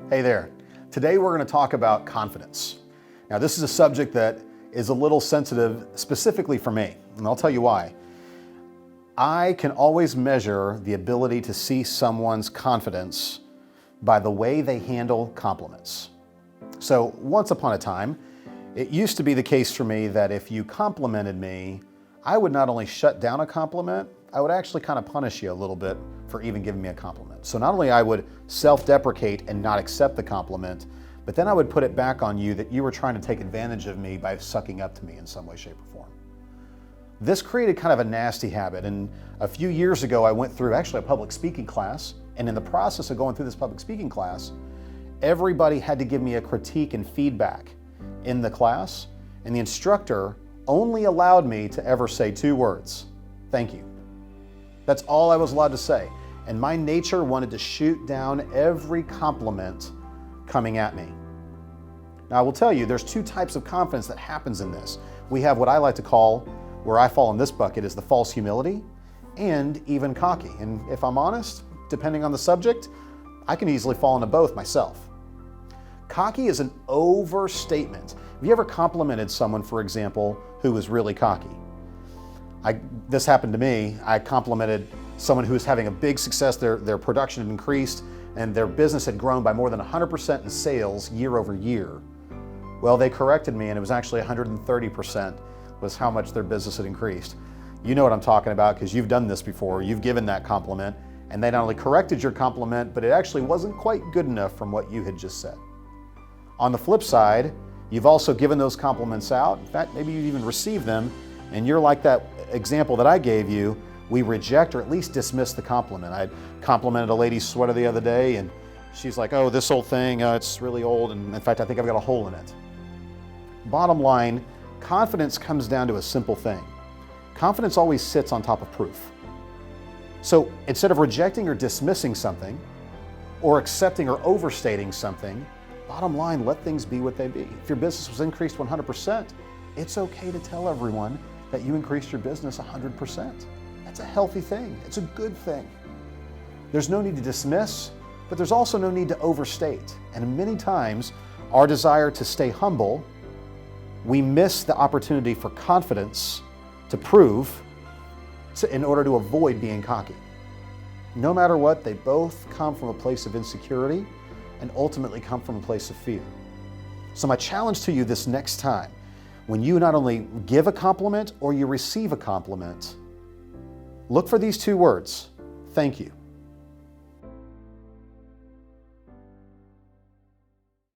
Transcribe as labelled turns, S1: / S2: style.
S1: Hey there. Today we're going to talk about confidence. Now this is a subject that is a little sensitive specifically for me, and I'll tell you why. I can always measure the ability to see someone's confidence by the way they handle compliments. So once upon a time, it used to be the case for me that if you complimented me, I would not only shut down a compliment, I would actually kind of punish you a little bit for even giving me a compliment. So not only I would self-deprecate and not accept the compliment, but then I would put it back on you that you were trying to take advantage of me by sucking up to me in some way, shape, or form. This created kind of a nasty habit, and a few years ago I went through actually a public speaking class, and in the process of going through this public speaking class, everybody had to give me a critique and feedback in the class, and the instructor only allowed me to ever say two words: thank you. That's all I was allowed to say. And my nature wanted to shoot down every compliment coming at me. Now I will tell you, there's two types of confidence that happens in this. We have what I like to call, where I fall in this bucket, is the false humility and even cocky. And if I'm honest, depending on the subject, I can easily fall into both myself. Cocky is an overstatement. Have you ever complimented someone, for example, who was really cocky? This happened to me. I complimented someone who was having a big success. Their production had increased and their business had grown by more than 100% in sales year over year. Well, they corrected me and it was actually 130% was how much their business had increased. You know what I'm talking about because you've done this before. You've given that compliment and they not only corrected your compliment, but it actually wasn't quite good enough from what you had just said. On the flip side, you've also given those compliments out. In fact, maybe you even received them, and you're like that example that I gave you. We reject or at least dismiss the compliment. I complimented a lady's sweater the other day, and she's like, oh, this old thing, it's really old, and in fact, I think I've got a hole in it. Bottom line, confidence comes down to a simple thing. Confidence always sits on top of proof. So instead of rejecting or dismissing something, or accepting or overstating something, bottom line, let things be what they be. If your business was increased 100%, it's okay to tell everyone that you increased your business 100%. That's a healthy thing. It's a good thing. There's no need to dismiss, but there's also no need to overstate. And many times, our desire to stay humble, we miss the opportunity for confidence to prove in order to avoid being cocky. No matter what, they both come from a place of insecurity and ultimately come from a place of fear. So my challenge to you this next time, when you not only give a compliment or you receive a compliment, look for these two words: thank you.